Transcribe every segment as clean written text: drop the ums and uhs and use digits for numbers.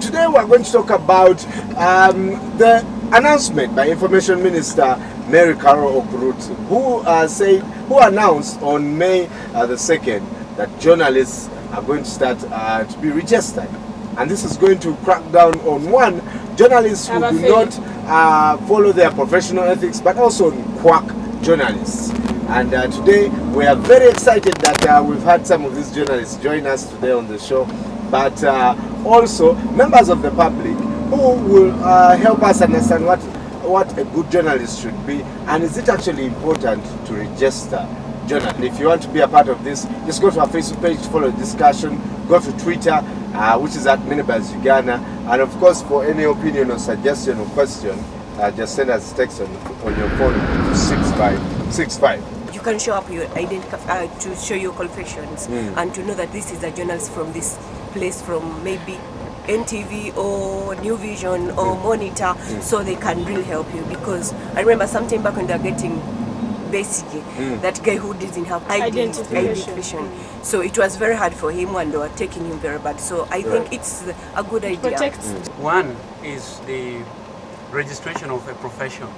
Today we are going to talk about the announcement by Information Minister Mary Carol Okurutu, who announced on May the 2nd that journalists are going to start to be registered. And this is going to crack down on journalists who do not follow their professional ethics, but also quack journalists. And today we are very excited that we've had some of these journalists join us today on the show, but also members of the public who will help us understand what a good journalist should be, and is it actually important to register journalists. If you want to be a part of this, just go to our Facebook page to follow the discussion, go to Twitter, which is at Minibuzz Uganda, and of course for any opinion or suggestion or question, just send us a text on your phone to 6565. You can show up your identity to show your qualifications and to know that this is a journalist from this place, from maybe NTV or New Vision or Monitor, so they can really help you. Because I remember sometime back when they were getting basically that guy who didn't have identification. So it was very hard for him when they were taking him very bad. So I think it's a good idea. One is the registration of a profession,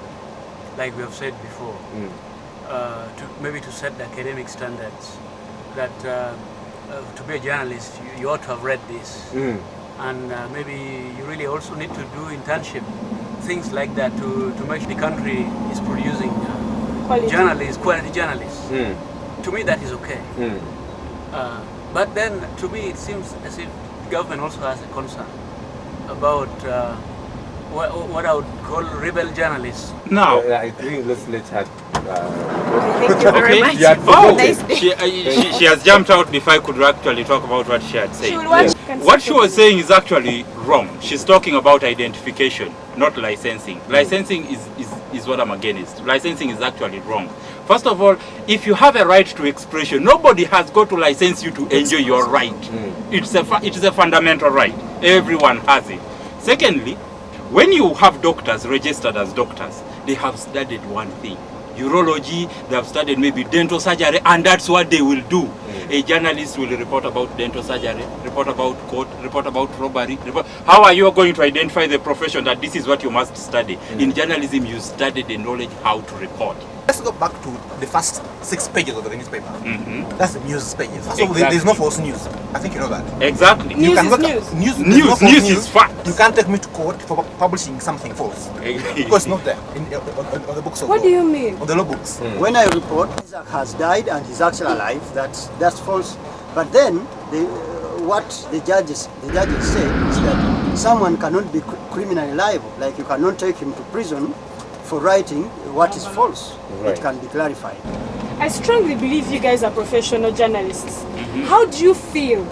like we have said before, to set the academic standards, that to be a journalist you ought to have read this, and maybe you really also need to do internship, things like that, to make sure the country is producing quality journalists. To me that is okay. But then to me it seems as if the government also has a concern about what I would call rebel journalists. Now, I think let's let her. Thank you very much. She has jumped out before I could actually talk about what she had said. What she was saying is actually wrong. She's talking about identification, not licensing. Licensing is what I'm against. Licensing is actually wrong. First of all, if you have a right to expression, nobody has got to license you to enjoy your right. It is a fundamental right. Everyone has it. Secondly, when you have doctors registered as doctors, they have studied one thing. Urology, they have studied maybe dental surgery, and that's what they will do. A journalist will report about dental surgery, report about court, report about robbery. How are you going to identify the profession that this is what you must study? In journalism, you study the knowledge how to report. Let's go back to the first 6 pages of the newspaper. That's the news pages. So there's no false news. I think you know that. Exactly. News News is fact. You can't take me to court for publishing something false. Because it's not there on the books of What law. do you mean? On the law books. When I report Isaac has died and he's actually alive, that's false. But then what the judges say is that someone cannot be criminally liable. Like you cannot take him to prison for writing what is false. It can be clarified. I strongly believe you guys are professional journalists. How do you feel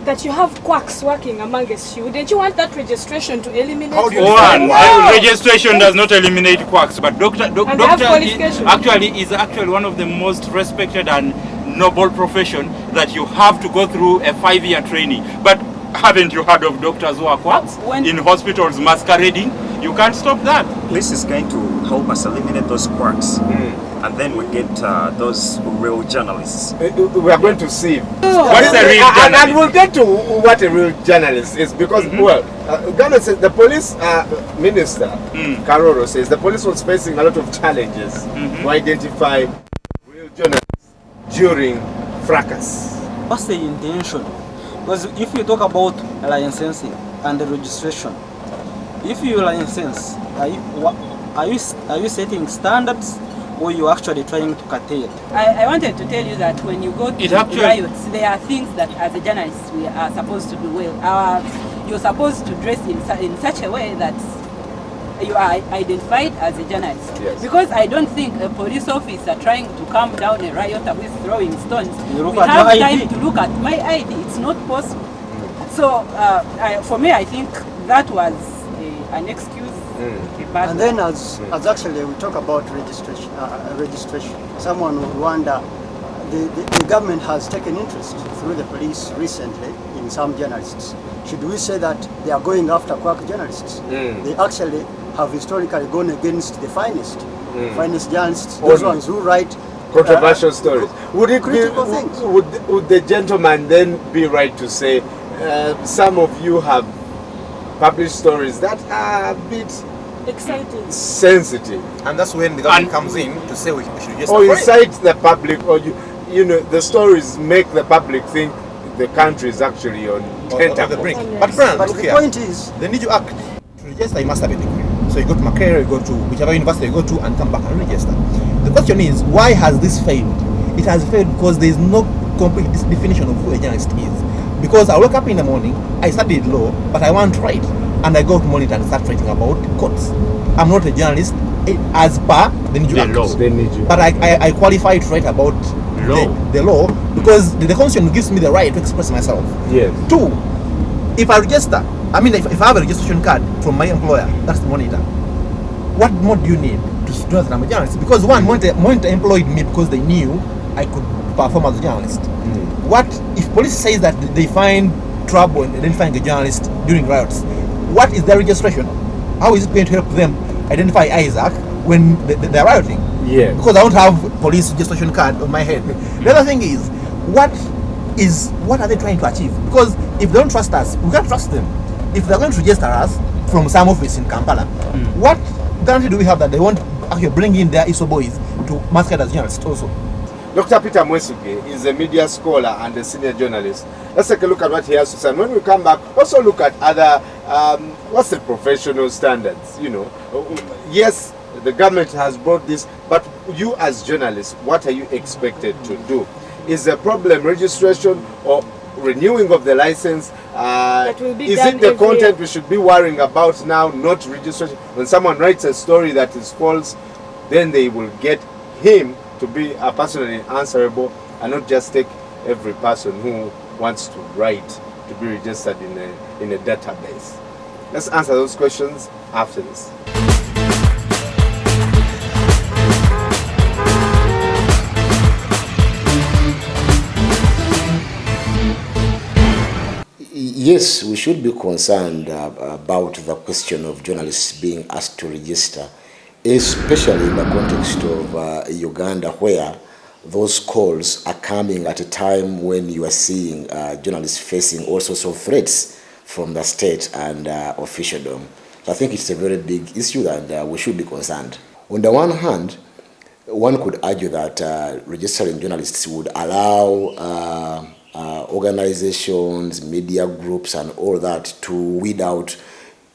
that you have quacks working amongst you? Did you want that registration to eliminate? Registration does not eliminate quacks, but doctor is actually one of the most respected and noble profession that you have to go through a 5-year training. But haven't you heard of doctors who are quacks in hospitals masquerading? You can't stop that. This is going to help us eliminate those quacks, and then we get those real journalists. We are going to see what is a real journalist, and we'll get to what a real journalist is, because Ghana says the police minister Karoro says the police was facing a lot of challenges to identify real journalists during fracas. What's the intention? Because if you talk about licensing and the registration, if you license, are you setting standards, or you actually trying to curtail? I wanted to tell you that when you go to riots, there are things that as a journalist we are supposed to do well. You're supposed to dress in such a way that you are identified as a journalist. Because I don't think a police officer trying to calm down a rioter with throwing stones will have time to look at my ID. It's not possible. So for me, I think that was an excuse. And then as actually we talk about registration, someone would wonder, the government has taken interest through the police recently in some journalists. Should we say that they are going after quack journalists? They actually have historically gone against the finest journalists, those ones who write controversial stories. Would things. Would the gentleman then be right to say some of you have publish stories that are a bit exciting, sensitive, and that's when the government comes in to say we should register. Or incite the public, or you know, the stories make the public think the country is actually on the brink. But Brian, but look the here. point is, they need you act. To register, you must have a degree. So you go to Makerere, you go to whichever university you go to, and come back and register. The question is, why has this failed? It has failed because there is no complete definition of who a journalist is. Because I wake up in the morning, I studied law, but I want to write, and I go to Monitor and start writing about courts. I'm not a journalist as per the law. But I qualify to write about the law because the Constitution gives me the right to express myself. Yes. 2, if I register, I mean, if I have a registration card from my employer, that's the Monitor. What more do you need to know that I'm a journalist? Because one, Monitor employed me because they knew I could perform as a journalist. What if police says that they find trouble in identifying a journalist during riots? What is their registration? How is it going to help them identify Isaac when they're rioting? Yeah. Because I don't have police registration card on my head. The other thing is, what are they trying to achieve? Because if they don't trust us, we can't trust them. If they're going to register us from some office in Kampala, what guarantee do we have that they won't actually bring in their ISO boys to masquerade as journalists also? Dr. Peter Mwesuge is a media scholar and a senior journalist. Let's take a look at what he has to say. And when we come back, also look at other, what's the professional standards, you know. Yes, the government has brought this, but you as journalists, what are you expected to do? Is the problem registration or renewing of the license? Is it the content we should be worrying about now, not registration? When someone writes a story that is false, then they will get him to be personally answerable and not just take every person who wants to write to be registered in a database. Let's answer those questions after this. Yes, we should be concerned about the question of journalists being asked to register, especially in the context of Uganda, where those calls are coming at a time when you are seeing journalists facing all sorts of threats from the state and officialdom. So I think it's a very big issue and we should be concerned. On the one hand, one could argue that registering journalists would allow organizations, media groups and all that to weed out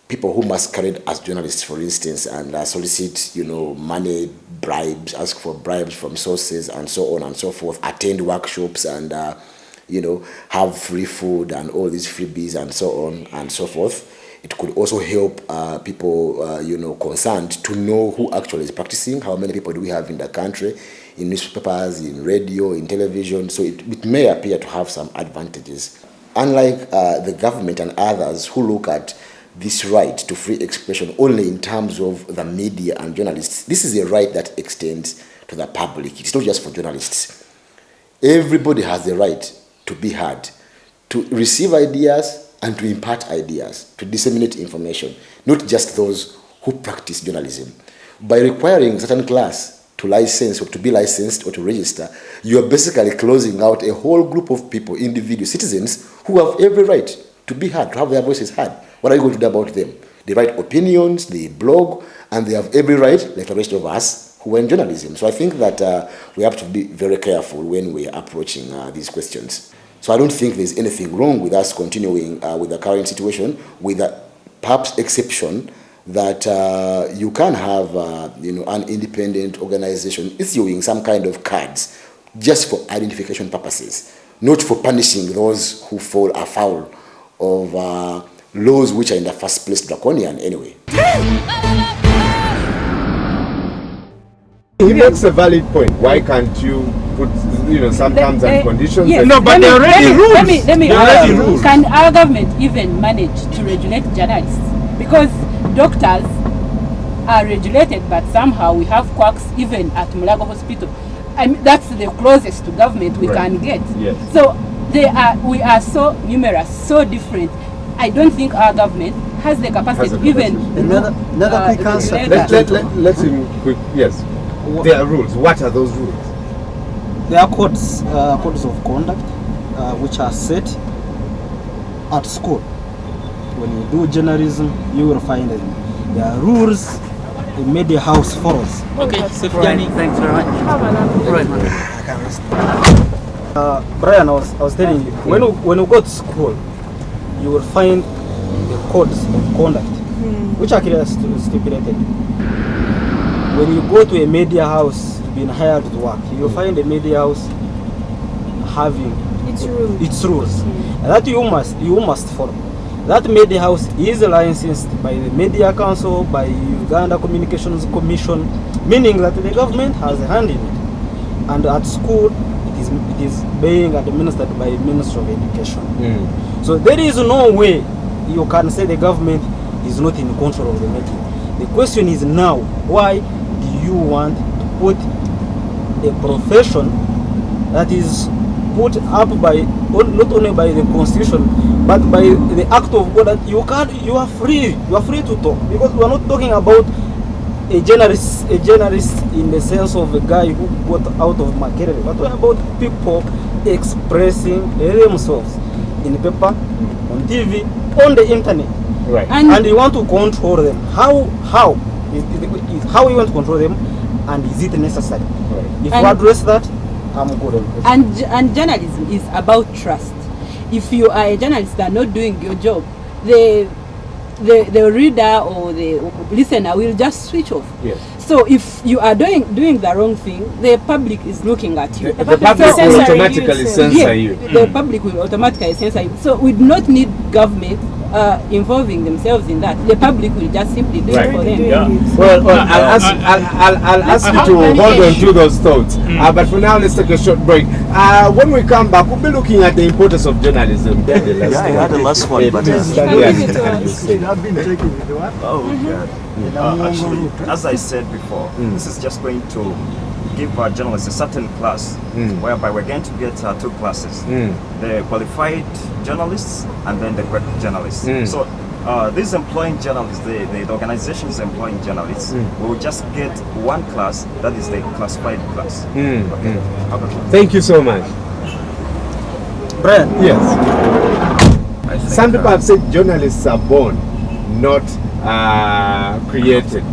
people who masquerade as journalists, for instance, and solicit, money, bribes, ask for bribes from sources and so on and so forth, attend workshops and, have free food and all these freebies and so on and so forth. It could also help people, concerned to know who actually is practicing, how many people do we have in the country, in newspapers, in radio, in television. So it may appear to have some advantages. Unlike the government and others who look at this right to free expression only in terms of the media and journalists, this is a right that extends to the public. It's not just for journalists. Everybody has the right to be heard, to receive ideas and to impart ideas, to disseminate information, not just those who practice journalism. By requiring a certain class to license or to be licensed or to register, you are basically closing out a whole group of people, individual citizens, who have every right to be heard, to have their voices heard. What are you going to do about them? They write opinions, they blog, and they have every right, like the rest of us who are in journalism. So I think that we have to be very careful when we are approaching these questions. So I don't think there's anything wrong with us continuing with the current situation, with the perhaps exception that you can have an independent organization issuing some kind of cards just for identification purposes, not for punishing those who fall afoul of laws which are in the first place draconian anyway. He makes a valid point. Why can't you put some terms and conditions? Yes. No, but there are already rules. Let me ask, can our government even manage to regulate journalists? Because doctors are regulated, but somehow we have quacks even at Mulago Hospital. I mean, that's the closest to government we can get. Yes. So we are so numerous, so different. I don't think our government has the capacity even. Another quick answer. Let him quick. Yes. There are rules. What are those rules? There are codes of conduct which are set at school, when you do journalism, you will find that there are rules the media house follows. Okay, safe Right, journey. thanks very much. Right, man. Brian, I was telling you, when you go to school, you will find the codes of conduct, which are clearly stipulated. When you go to a media house, being hired to work, you will find the media house having its rules. That you must follow. That media house is licensed by the Media Council, by Uganda Communications Commission, meaning that the government has a hand in it. And at school, it is being administered by the Ministry of Education. So there is no way you can say the government is not in control of the media. The question is now, why do you want to put a profession that is put up by not only by the constitution but by the act of God, that you are free to talk, because we are not talking about a journalist in the sense of a guy who got out of Makerere, but we are about people expressing themselves in paper, on TV, on the internet, right? And you want to control them. How you want to control them, and is it necessary? Right. If you address that, I'm good on it. And journalism is about trust. If you are a journalist and not doing your job, the reader or the listener will just switch off. Yes. So if you are doing the wrong thing, the public is looking at you. The public will automatically censor you. The public will automatically censor you. So we do not need government involving themselves in that. The public will just simply do it for them. Yeah. Well, I'll ask you to hold on to those thoughts. But for now, let's take a short break. When we come back, we'll be looking at the importance of journalism. I had the last one, but I've been taking it. What? oh god. Actually, as I said before, this is just going to give our journalists a certain class, whereby we're going to get two classes: the qualified journalists and then the correct journalists. So these employing journalists, the organizations employing journalists, will just get one class, that is the classified class. Okay. Thank you so much. Brian? Yes. Some people have said journalists are born, not created.